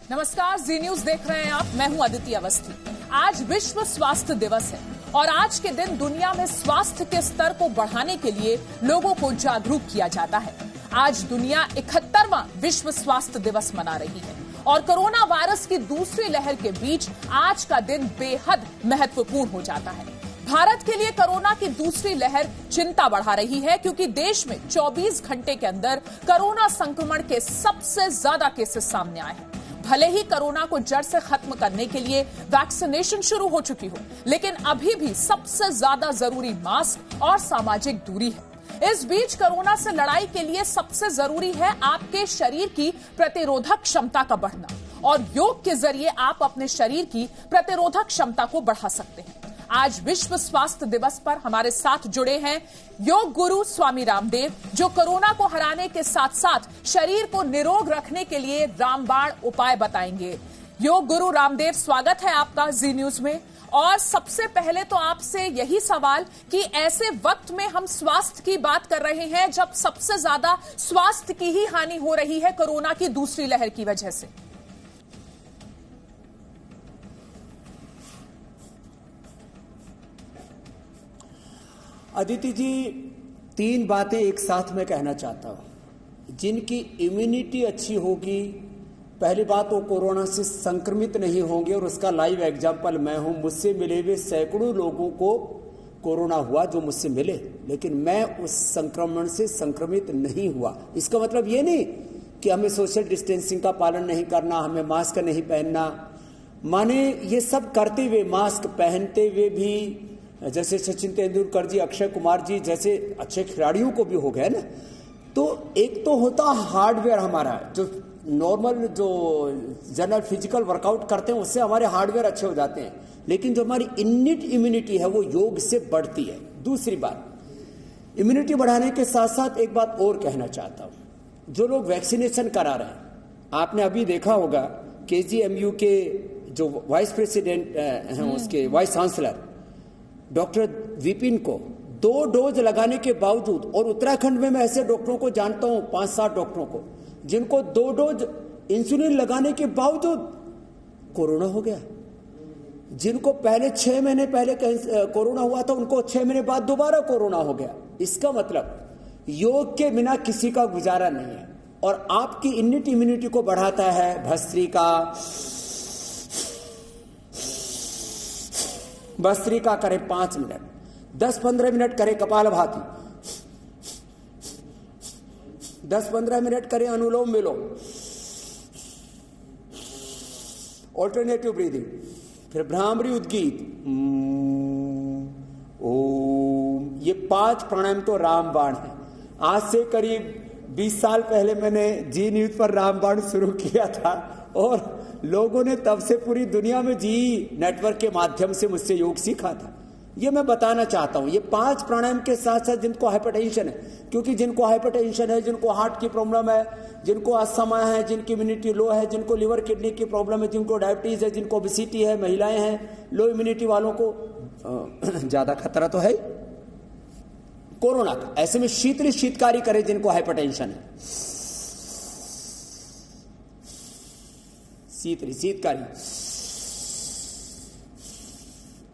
नमस्कार, जी न्यूज देख रहे हैं आप। मैं हूं अदिति अवस्थी। आज विश्व स्वास्थ्य दिवस है और आज के दिन दुनिया में स्वास्थ्य के स्तर को बढ़ाने के लिए लोगों को जागरूक किया जाता है। आज दुनिया 71वां विश्व स्वास्थ्य दिवस मना रही है और कोरोना वायरस की दूसरी लहर के बीच आज का दिन बेहद महत्वपूर्ण हो जाता है। भारत के लिए कोरोना की दूसरी लहर चिंता बढ़ा रही है क्योंकि देश में 24 घंटे के अंदर कोरोना संक्रमण के सबसे ज्यादा केसेस सामने आए हैं। भले ही कोरोना को जड़ से खत्म करने के लिए वैक्सीनेशन शुरू हो चुकी हो, लेकिन अभी भी सबसे ज्यादा जरूरी मास्क और सामाजिक दूरी है। इस बीच कोरोना से लड़ाई के लिए सबसे जरूरी है आपके शरीर की प्रतिरोधक क्षमता का बढ़ना और योग के जरिए आप अपने शरीर की प्रतिरोधक क्षमता को बढ़ा सकते हैं। आज विश्व स्वास्थ्य दिवस पर हमारे साथ जुड़े हैं योग गुरु स्वामी रामदेव, जो कोरोना को हराने के साथ साथ शरीर को निरोग रखने के लिए रामबाण उपाय बताएंगे। योग गुरु रामदेव, स्वागत है आपका जी न्यूज में। और सबसे पहले तो आपसे यही सवाल कि ऐसे वक्त में हम स्वास्थ्य की बात कर रहे हैं जब सबसे ज्यादा स्वास्थ्य की ही हानि हो रही है कोरोना की दूसरी लहर की वजह से। अदिति जी, 3 बातें एक साथ में कहना चाहता हूं। जिनकी इम्यूनिटी अच्छी होगी, पहली बात वो कोरोना से संक्रमित नहीं होंगे और उसका लाइव एग्जाम्पल मैं हूं। मुझसे मिले हुए सैकड़ों लोगों को कोरोना हुआ जो मुझसे मिले, लेकिन मैं उस संक्रमण से संक्रमित नहीं हुआ। इसका मतलब ये नहीं कि हमें सोशल डिस्टेंसिंग का पालन नहीं करना, हमें मास्क नहीं पहनना। माने ये सब करते हुए, मास्क पहनते हुए भी, जैसे सचिन तेंदुलकर जी, अक्षय कुमार जी जैसे अच्छे खिलाड़ियों को भी हो गया ना। तो एक तो होता हार्डवेयर हमारा, जो नॉर्मल जो जनरल फिजिकल वर्कआउट करते हैं उससे हमारे हार्डवेयर अच्छे हो जाते हैं, लेकिन जो हमारी इन्नेट इम्यूनिटी है वो योग से बढ़ती है। दूसरी बात, इम्यूनिटी बढ़ाने के साथ साथ एक बात और कहना चाहता हूं। जो लोग वैक्सीनेशन करा रहे हैं, आपने अभी देखा होगा KGMU के जो वाइस प्रेसिडेंट हैं, उसके वाइस चांसलर डॉक्टर विपिन को 2 डोज लगाने के बावजूद, और उत्तराखंड में मैं ऐसे डॉक्टरों को जानता हूं, 5-7 डॉक्टरों को, जिनको 2 डोज इंसुलिन लगाने के बावजूद कोरोना हो गया। जिनको पहले 6 महीने पहले कोरोना हुआ था, उनको 6 महीने बाद दोबारा कोरोना हो गया। इसका मतलब योग के बिना किसी का गुजारा नहीं है। और आपकी इन्नेट इम्यूनिटी को बढ़ाता है भस्त्रिका करें 5 मिनट, 10-15 मिनट करें कपालभाति, 10-15 मिनट करें अनुलोम विलोम, ऑल्टरनेटिव ब्रीदिंग, फिर भ्रामरी उद्गीत, ओम। ये 5 प्राणायाम तो रामबाण है। आज से करीब 20 साल पहले मैंने जी न्यूज पर रामबाण शुरू किया था और लोगों ने तब से पूरी दुनिया में जी नेटवर्क के माध्यम से मुझसे योग सीखा था। ये मैं बताना चाहता हूं। ये 5 प्राणायाम के साथ साथ जिनको हाइपरटेंशन है, क्योंकि जिनको हाइपरटेंशन है, जिनको हार्ट की प्रॉब्लम है, जिनको अस्थमा है, जिनकी इम्यूनिटी लो है, जिनको लिवर किडनी की प्रॉब्लम है, जिनको डायबिटीज है, जिनको ओबेसिटी है, महिलाएं हैं, लो इम्यूनिटी वालों को ज्यादा खतरा तो है कोरोना का। ऐसे में शीतकारी करे जिनको हाइपरटेंशन है, शीतकारी।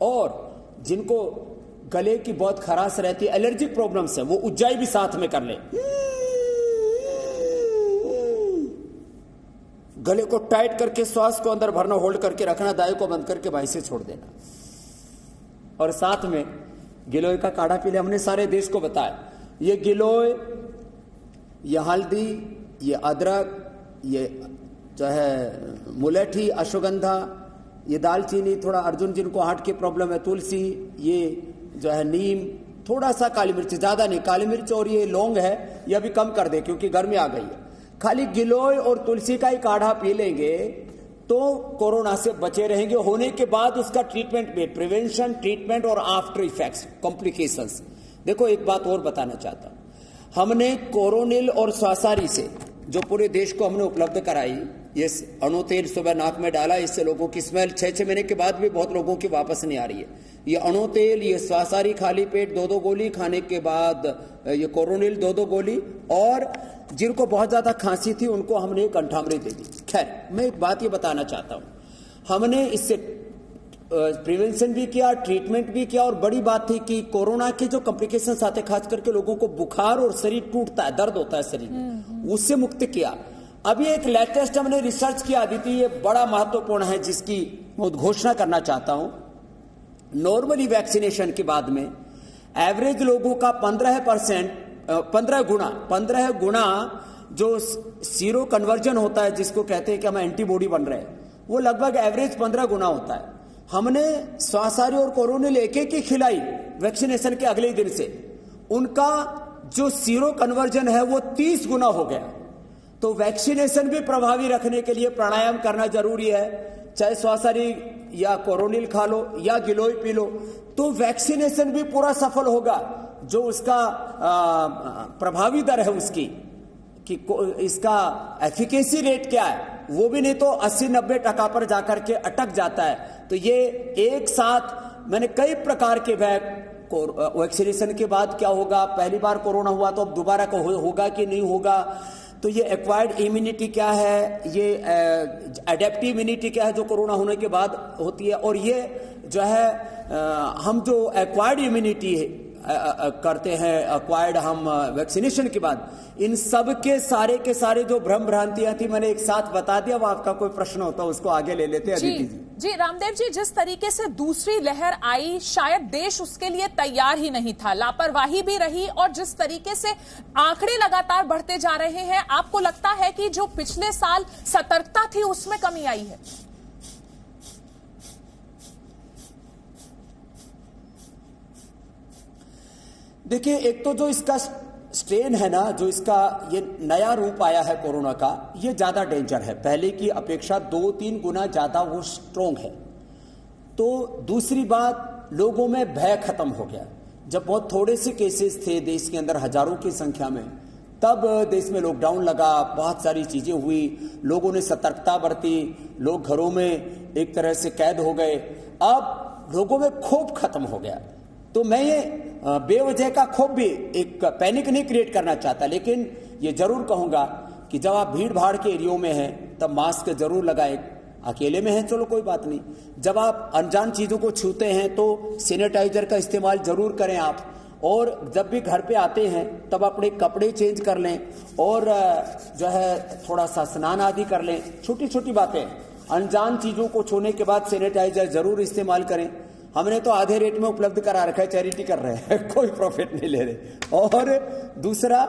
और जिनको गले की बहुत खराश रहती है, एलर्जिक प्रॉब्लम्स है, वो उज्जाई भी साथ में कर ले। गले को टाइट करके श्वास को अंदर भरना, होल्ड करके रखना, दाएं को बंद करके बाएं से छोड़ देना। और साथ में गिलोय का काढ़ा पी ले। हमने सारे देश को बताया ये गिलोय, ये हल्दी, ये अदरक, ये जो है मुलेठी, अश्वगंधा, ये दालचीनी, थोड़ा अर्जुन जिनको हार्ट की प्रॉब्लम है, तुलसी, ये जो है नीम, थोड़ा सा काली मिर्च, ज्यादा नहीं, काली मिर्च और ये लौंग है, ये अभी कम कर दे क्योंकि गर्मी आ गई है। खाली गिलोय और तुलसी का ही काढ़ा पी लेंगे तो कोरोना से बचे रहेंगे। होने के बाद उसका ट्रीटमेंट में, प्रिवेंशन, ट्रीटमेंट और आफ्टर इफेक्ट्स, कॉम्प्लिकेशंस। देखो एक बात और बताना चाहता हूं, हमने कोरोनिल और स्वासारी से जो पूरे देश को हमने उपलब्ध कराई, ये अणु तेल सुबह नाक में डाला, इससे लोगों की स्मेल 6-6 महीने के बाद भी बहुत लोगों की वापस नहीं आ रही है। ये अणु तेल, ये स्वासारी खाली पेट 2-2 गोली खाने के बाद, ये कोरोनिल 2-2 गोली, और जिनको बहुत ज्यादा खांसी थी उनको हमने कंठामरी दे दी। खैर, मैं एक बात ये बताना चाहता हूं, हमने इससे प्रिवेंशन भी किया, ट्रीटमेंट भी किया, और बड़ी बात थी कि कोरोना के जो कॉम्प्लिकेशंस आते, खास करके लोगों को बुखार और शरीर टूटता है, दर्द होता है शरीर में, उससे मुक्त किया। अभी एक लेटेस्ट हमने रिसर्च किया अदिति, ये बड़ा महत्वपूर्ण है, जिसकी मैं उद्घोषणा करना चाहता हूं। नॉर्मली वैक्सीनेशन के बाद में एवरेज लोगों का 15 गुना जो सीरो कन्वर्जन होता है, जिसको कहते हैं कि हम एंटीबॉडी बन रहे हैं, वो लगभग एवरेज 15 गुना होता है। हमने स्वासारी और कोरोनिल एक ही खिलाई वैक्सीनेशन के अगले दिन से, उनका जो सीरो कन्वर्जन है वो 30 गुना हो गया। तो वैक्सीनेशन भी प्रभावी रखने के लिए प्राणायाम करना जरूरी है, चाहे स्वासारी या कोरोनिल खा लो या गिलोय पी लो, तो वैक्सीनेशन भी पूरा सफल होगा। जो उसका प्रभावी दर है उसकी, कि इसका एफिकेसी रेट क्या है, वो भी नहीं तो 80-90% पर जाकर के अटक जाता है। तो ये एक साथ मैंने कई प्रकार के वैक्सीनेशन के बाद क्या होगा, पहली बार कोरोना हुआ तो अब दोबारा होगा कि नहीं होगा, तो ये एक्वायर्ड इम्यूनिटी क्या है, ये एडेप्टिव इम्यूनिटी क्या है जो कोरोना होने के बाद होती है, और ये जो है हम जो एक्वायर्ड इम्यूनिटी करते हैं, एक्वायर्ड हम वैक्सीनेशन के बाद, इन सब के सारे जो भ्रम भ्रांतियां थी मैंने एक साथ बता दिया। अब आपका कोई प्रश्न होता है उसको आगे ले लेते हैं। जी रामदेव जी, जिस तरीके से दूसरी लहर आई, शायद देश उसके लिए तैयार ही नहीं था, लापरवाही भी रही, और जिस तरीके से आंकड़े लगातार बढ़ते जा रहे हैं, आपको लगता है कि जो पिछले साल सतर्कता थी उसमें कमी आई है? देखिए, एक तो जो इसका स्ट्रेन है ना, जो इसका ये नया रूप आया है कोरोना का, ये ज्यादा डेंजर है, पहले की अपेक्षा 2-3 गुना ज्यादा वो स्ट्रोंग है। तो दूसरी बात, लोगों में भय खत्म हो गया। जब बहुत थोड़े से केसेस थे देश के अंदर, हजारों की संख्या में, तब देश में लॉकडाउन लगा, बहुत सारी चीजें हुई, लोगों ने सतर्कता बरती, लोग घरों में एक तरह से कैद हो गए। अब लोगों में खौफ खत्म हो गया। तो मैं ये बेवजह का खौफ भी, एक पैनिक नहीं क्रिएट करना चाहता, लेकिन ये जरूर कहूंगा कि जब आप भीड़ भाड़ के एरियो में हैं तब मास्क जरूर लगाएं। अकेले में हैं चलो कोई बात नहीं, जब आप अनजान चीजों को छूते हैं तो सैनिटाइजर का इस्तेमाल जरूर करें आप, और जब भी घर पे आते हैं तब अपने कपड़े चेंज कर लें, और जो है थोड़ा सा स्नान आदि कर लें। छोटी छोटी बातें, अनजान चीजों को छूने के बाद सैनिटाइजर जरूर इस्तेमाल करें। हमने तो आधे रेट में उपलब्ध करा रखा है, चैरिटी कर रहे हैं, कोई प्रॉफिट नहीं ले रहे। और दूसरा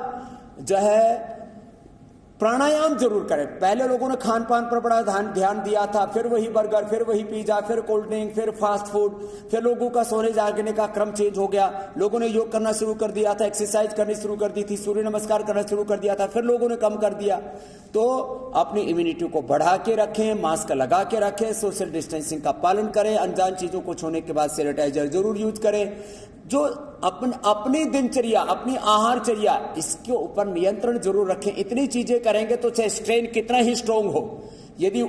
जो है, प्राणायाम जरूर करें। पहले लोगों ने खान पान पर बड़ा ध्यान दिया था, फिर वही बर्गर, फिर वही पिज्जा, फिर कोल्ड ड्रिंक, फिर फास्ट फूड, फिर लोगों का सोने जागने का क्रम चेंज हो गया। लोगों ने योग करना शुरू कर दिया था, एक्सरसाइज करनी शुरू कर दी थी, सूर्य नमस्कार करना शुरू कर दिया था, फिर लोगों ने कम कर दिया। तो अपनी इम्यूनिटी को बढ़ा के रखें, मास्क लगा के रखें, सोशल डिस्टेंसिंग का पालन करें, अनजान चीजों को छूने के बाद सैनिटाइजर जरूर यूज करें। जो अपनी दिनचर्या, अपनी आहारचर्या, इसके ऊपर नियंत्रण जरूर रखें। इतनी चीजें करेंगे तो चाहे स्ट्रेन कितना ही स्ट्रांग हो, यदि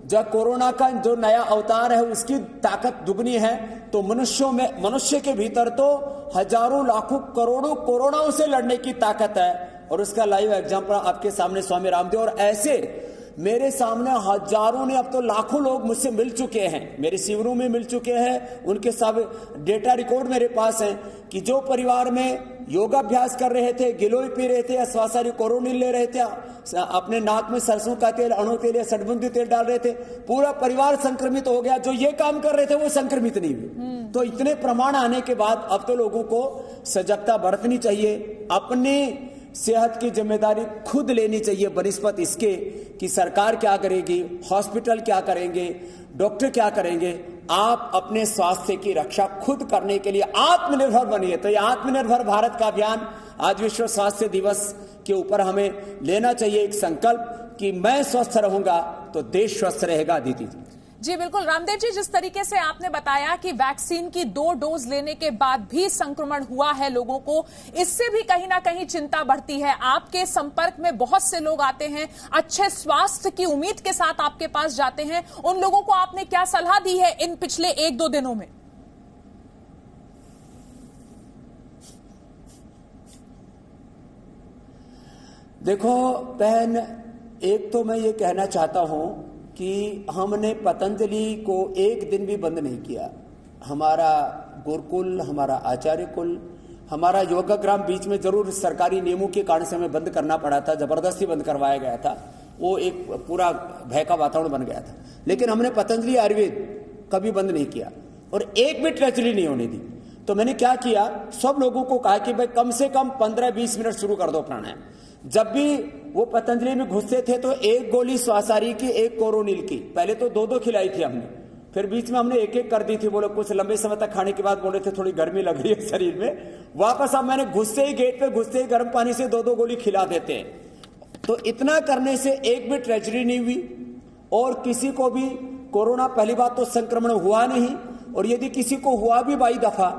जब कोरोना का जो नया अवतार है उसकी ताकत दुगनी है, तो मनुष्य के भीतर तो हजारों लाखों करोड़ों कोरोनाओं से लड़ने की ताकत है। और उसका लाइव एग्जाम्पल आपके सामने स्वामी रामदेव, और ऐसे मेरे सामने हजारों ने, अब तो लाखों लोग मुझसे मिल चुके हैं, मेरे शिविरों में मिल चुके हैं। उनके सब डेटा रिकॉर्ड मेरे पास हैं कि जो परिवार में योगाभ्यास कर रहे थे, गिलोय पी रहे थे या स्वासारी कोरोनिल ले रहे थे, अपने नाक में सरसों का तेल, अणु तेल या सटबुंदी तेल डाल रहे थे, पूरा परिवार संक्रमित हो गया। जो ये काम कर रहे थे वो संक्रमित नहीं हुए। तो इतने प्रमाण आने के बाद अब तो लोगों को सजगता बरतनी चाहिए, अपनी सेहत की जिम्मेदारी खुद लेनी चाहिए, बनिस्बत इसके कि सरकार क्या करेगी, हॉस्पिटल क्या करेंगे, डॉक्टर क्या करेंगे। आप अपने स्वास्थ्य की रक्षा खुद करने के लिए आत्मनिर्भर बनिए। तो ये आत्मनिर्भर भारत का अभियान आज विश्व स्वास्थ्य दिवस के ऊपर हमें लेना चाहिए एक संकल्प कि मैं स्वस्थ रहूंगा तो देश स्वस्थ रहेगा। दीदी जी बिल्कुल। रामदेव जी, जिस तरीके से आपने बताया कि वैक्सीन की 2 डोज लेने के बाद भी संक्रमण हुआ है लोगों को, इससे भी कहीं ना कहीं चिंता बढ़ती है। आपके संपर्क में बहुत से लोग आते हैं, अच्छे स्वास्थ्य की उम्मीद के साथ आपके पास जाते हैं, उन लोगों को आपने क्या सलाह दी है इन पिछले 1-2 दिनों में? देखो बहन, एक तो मैं ये कहना चाहता हूं कि हमने पतंजलि को एक दिन भी बंद नहीं किया। हमारा गुरुकुल, हमारा आचार्य कुल, हमारा योगाग्राम बीच में जरूर सरकारी नियमों के कारण से हमें बंद करना पड़ा था, जबरदस्ती बंद करवाया गया था, वो एक पूरा भय का वातावरण बन गया था। लेकिन हमने पतंजलि आयुर्वेद कभी बंद नहीं किया और एक भी ट्रेजडी नहीं होने दी। तो मैंने क्या किया, सब लोगों को कहा कि भाई कम से कम 15-20 मिनट शुरू कर दो प्राणायाम। जब भी वो पतंजलि में घुसते थे तो एक गोली श्वासारी की, एक कोरोनिल की, पहले तो 2-2 खिलाई थी हमने, फिर बीच में हमने एक-एक कर दी थी। बोले कुछ लंबे समय तक खाने के बाद बोले थे थोड़ी गर्मी लग रही है शरीर में, वापस अब मैंने घुसते ही गेट पे घुसते ही गर्म पानी से 2-2 गोली खिला देते हैं। तो इतना करने से एक भी ट्रेजेडी नहीं हुई और किसी को भी कोरोना, पहली बात तो संक्रमण हुआ नहीं, और यदि किसी को हुआ भी 22 दफा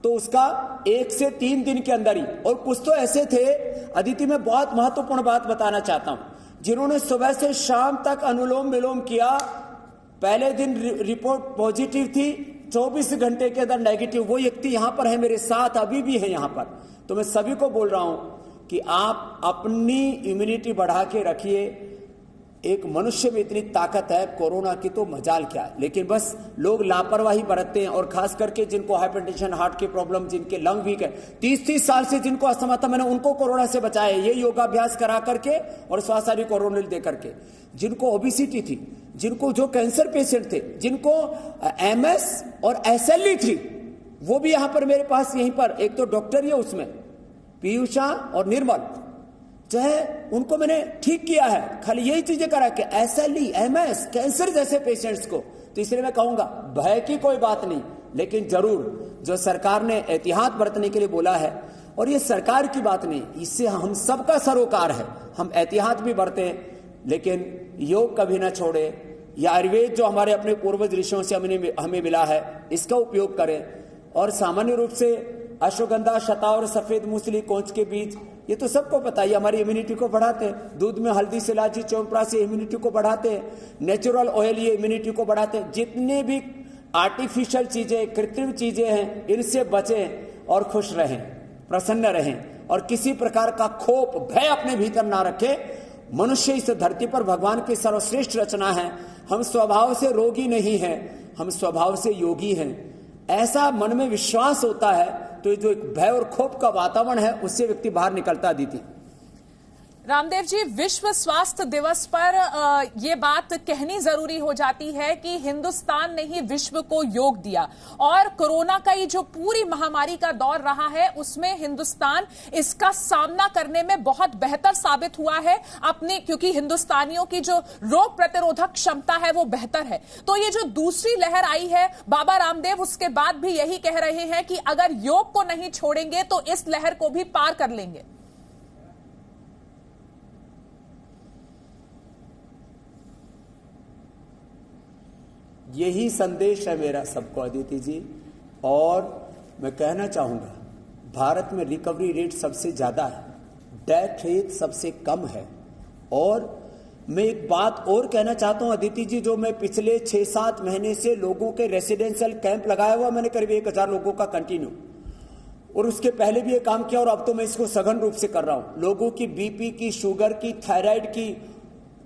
तो उसका 1 से 3 दिन के अंदर ही। और कुछ तो ऐसे थे अदिति, मैं बहुत महत्वपूर्ण बात बताना चाहता हूं, जिन्होंने सुबह से शाम तक अनुलोम विलोम किया, पहले दिन रिपोर्ट पॉजिटिव थी, 24 घंटे के अंदर नेगेटिव। वो व्यक्ति यहां पर है मेरे साथ, अभी भी है यहां पर। तो मैं सभी को बोल रहा हूं कि आप अपनी इम्यूनिटी बढ़ा के रखिए। एक मनुष्य में इतनी ताकत है, कोरोना की तो मजाल क्या। लेकिन बस लोग लापरवाही बरतते हैं, और खास करके जिनको हाइपरटेंशन, हार्ट की प्रॉब्लम, जिनके लंग वीक है, 30-30 साल से जिनको अस्थमा था, मैंने उनको कोरोना से बचाया ये योगाभ्यास करा करके और श्वासारी कोरोनिल दे करके। जिनको ओबिसिटी थी, जिनको जो कैंसर पेशेंट थे, जिनको MS और SLE थी, वो भी यहां पर मेरे पास यहीं पर एक तो डॉक्टर ही है उसमें, पीयूषा और निर्मल, जो है उनको मैंने ठीक किया है। खाली यही चीजें करा के SLE, MS, कैंसर जैसे पेशेंट्स को। तो इसलिए मैं कहूंगा भय की कोई बात नहीं, लेकिन जरूर जो सरकार ने एहतियात बरतने के लिए बोला है, और ये सरकार की बात नहीं, इससे हम सबका सरोकार है, हम एहतियात भी बरतें, लेकिन योग कभी ना छोड़े। या आयुर्वेद जो हमारे अपने पूर्वज ऋषियों से हमें मिला है, इसका उपयोग करें। और सामान्य रूप से अश्वगंधा, शतावर, सफेद मूसली, कोंच के बीज, ये तो सबको पता है, हमारी इम्यूनिटी को बढ़ाते हैं। दूध में हल्दी, इलायची, च्यवनप्राश से इम्यूनिटी को बढ़ाते हैं। नेचुरल ऑयल ये इम्यूनिटी को बढ़ाते हैं। जितने भी आर्टिफिशियल चीजें, कृत्रिम चीजें हैं, इनसे बचें और खुश रहें, प्रसन्न रहें, और किसी प्रकार का खोप, भय अपने भीतर ना रखें। मनुष्य इस धरती पर भगवान की सर्वश्रेष्ठ रचना है। हम स्वभाव से रोगी नहीं हैं, हम स्वभाव से योगी हैं। ऐसा मन में विश्वास होता है तो जो एक भय और खोप का वातावरण है, उससे व्यक्ति बाहर निकलता। दीदी रामदेव जी, विश्व स्वास्थ्य दिवस पर ये बात कहनी जरूरी हो जाती है कि हिंदुस्तान ने ही विश्व को योग दिया, और कोरोना का ये जो पूरी महामारी का दौर रहा है, उसमें हिंदुस्तान इसका सामना करने में बहुत बेहतर साबित हुआ है अपने, क्योंकि हिंदुस्तानियों की जो रोग प्रतिरोधक क्षमता है वो बेहतर है। तो ये जो दूसरी लहर आई है, बाबा रामदेव उसके बाद भी यही कह रहे हैं कि अगर योग को नहीं छोड़ेंगे तो इस लहर को भी पार कर लेंगे। यही संदेश है मेरा सबको अदिति जी। और मैं कहना चाहूंगा, भारत में रिकवरी रेट सबसे ज्यादा है, डेथ रेट सबसे कम है। और मैं एक बात और कहना चाहता हूं अदिति जी, जो मैं पिछले 6-7 महीने से लोगों के रेसिडेंशियल कैंप लगाया हुआ, मैंने करीब 1000 लोगों का कंटिन्यू, और उसके पहले भी ये काम किया, और अब तो मैं इसको सघन रूप से कर रहा हूं। लोगों की बीपी की, शुगर की, थायराइड की,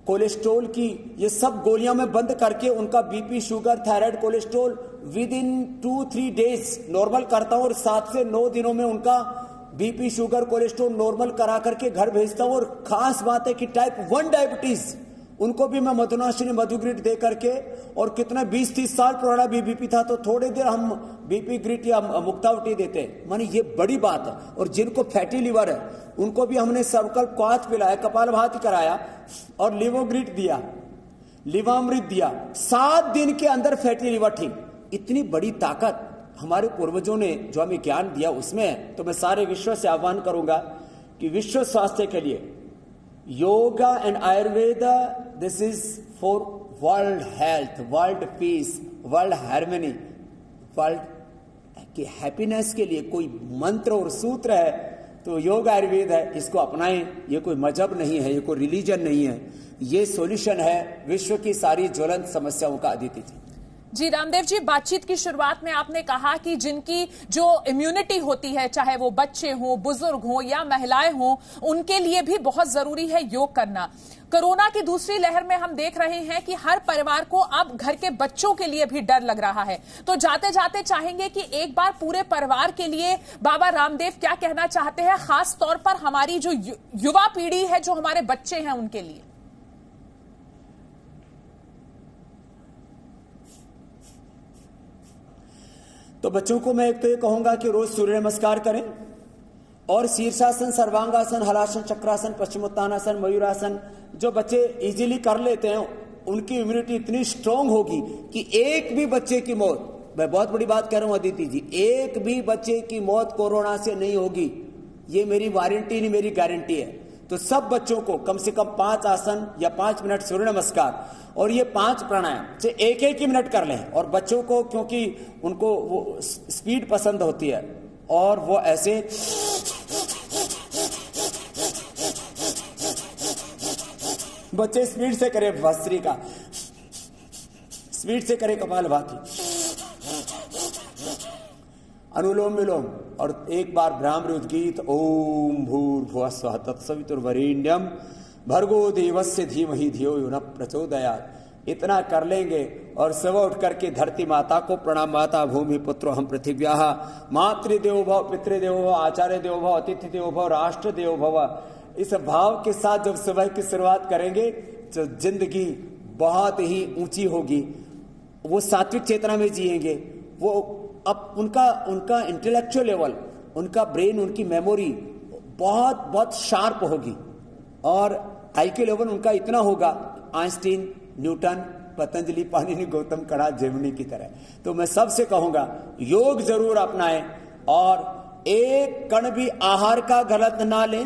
कोलेस्ट्रॉल की, ये सब गोलियां में बंद करके उनका BP, sugar, thyroid, cholesterol with in 2-3 days normal करता हूं, और 7 से 9 दिनों में उनका बीपी, शुगर, कोलेस्ट्रॉल नॉर्मल करा करके घर भेजता हूं। और खास बात है कि टाइप 1 डायबिटीज, उनको भी मैं मधुनाशिनी मधुग्रिट दे करके, और कितना 20-30 साल पुराना भी बीपी था तो थोड़े देर हम बीपी ग्रिट या मुक्तावटी देते हैं। मानी ये बड़ी बात है। और जिनको फैटी लिवर है उनको भी हमने संकल्प क्वाथ पिलाया, कपालभाति कराया, और लिवोग्रिट दिया, लिवामृत दिया, 7 दिन के अंदर फैटी लिवर ठीक। इतनी बड़ी ताकत हमारे पूर्वजों ने जो हमें ज्ञान दिया उसमें है। तो मैं सारे विश्व से आह्वान करूंगा कि विश्व स्वास्थ्य के लिए yoga and Ayurveda, this is for world health, world peace, world harmony, world की हैप्पीनेस के लिए कोई मंत्र और सूत्र है तो योग आयुर्वेद है, इसको अपनाएं। ये कोई मजहब नहीं है, ये कोई रिलीजन नहीं है, ये सॉल्यूशन है विश्व की सारी ज्वलंत समस्याओं का। अदिति जी, जी रामदेव जी, बातचीत की शुरुआत में आपने कहा कि जिनकी जो इम्यूनिटी होती है, चाहे वो बच्चे हों, बुजुर्ग हों या महिलाएं हों, उनके लिए भी बहुत जरूरी है योग करना। कोरोना की दूसरी लहर में हम देख रहे हैं कि हर परिवार को अब घर के बच्चों के लिए भी डर लग रहा है। तो जाते जाते चाहेंगे कि एक बार पूरे परिवार के लिए बाबा रामदेव क्या कहना चाहते हैं, खास तौर पर हमारी जो युवा पीढ़ी है, जो हमारे बच्चे हैं, उनके लिए। तो बच्चों को मैं एक तो ये कहूंगा कि रोज सूर्य नमस्कार करें और शीर्षासन, सर्वांगासन, हलासन, चक्रासन, पश्चिमोत्तानासन, मयूरासन जो बच्चे इजीली कर लेते हैं, उनकी इम्यूनिटी इतनी स्ट्रांग होगी कि एक भी बच्चे की मौत, मैं बहुत बड़ी बात कह रहा हूं अदिति जी, एक भी बच्चे की मौत कोरोना से नहीं होगी। ये मेरी वारंटी नहीं, मेरी गारंटी है। तो सब बच्चों को कम से कम 5 आसन या 5 मिनट सूर्य नमस्कार और ये 5 प्राणायाम से एक ही मिनट कर लें। और बच्चों को, क्योंकि उनको वो स्पीड पसंद होती है और वो ऐसे बच्चे स्पीड से करे भस्त्रिका, स्पीड से करे कपालभाति, अनुलोम विलोम और एक बार ब्राह्मण उद्गीत ओम भूर्भुवः स्वः तत्सवितुर्वरेण्यम भर्गो देवस्य धीमहि धियो यो न प्रचोदयात्। इतना कर लेंगे और सुबह उठ करके धरती माता को प्रणाम। माता भूमि पुत्रो हम पृथिव्याः, मातृदेवो भव, पितृदेवो भव, आचार्य देवो भव, अतिथि देवो भव, राष्ट्र देवो भव। इस भाव के साथ जब सुबह की शुरुआत करेंगे तो जिंदगी बहुत ही ऊंची होगी। वो सात्विक चेतना में जिएंगे। वो अब उनका इंटेलेक्चुअल लेवल, उनका ब्रेन, उनकी मेमोरी बहुत बहुत शार्प होगी और आईक्यू लेवल उनका इतना होगा आइंस्टीन, न्यूटन, पतंजलि, पाणिनि, गौतम, कड़ा, जेमिनी की तरह। तो मैं सबसे कहूंगा योग जरूर अपनाएं और एक कण भी आहार का गलत ना लें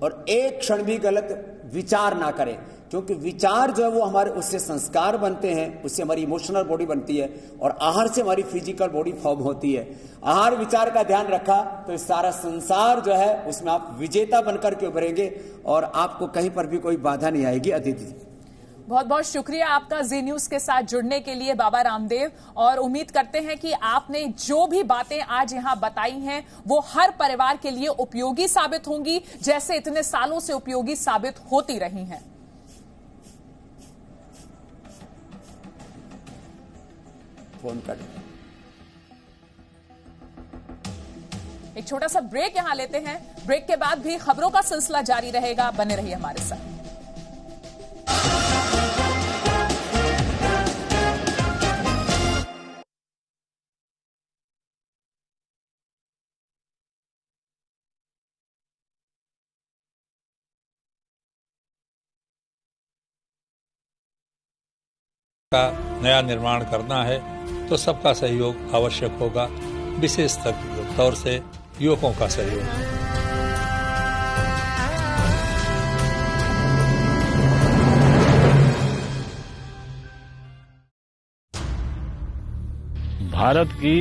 और एक क्षण भी गलत विचार ना करें, क्योंकि विचार जो है वो हमारे, उससे संस्कार बनते हैं, उससे हमारी इमोशनल बॉडी बनती है और आहार से हमारी फिजिकल बॉडी फॉर्म होती है। आहार विचार का ध्यान रखा तो इस सारा संसार जो है उसमें आप विजेता बनकर के उभरेंगे और आपको कहीं पर भी कोई बाधा नहीं आएगी। अदिति, बहुत बहुत शुक्रिया आपका जी न्यूज के साथ जुड़ने के लिए बाबा रामदेव, और उम्मीद करते हैं कि आपने जो भी बातें आज यहां बताई हैं वो हर परिवार के लिए उपयोगी साबित होंगी, जैसे इतने सालों से उपयोगी साबित होती रही हैं। फोन कर एक छोटा सा ब्रेक यहां लेते हैं। ब्रेक के बाद भी खबरों का सिलसिला जारी रहेगा, बने रहिए हमारे साथ। का नया निर्माण करना है तो सबका सहयोग आवश्यक होगा, विशेष तौर से युवकों का सहयोग। भारत की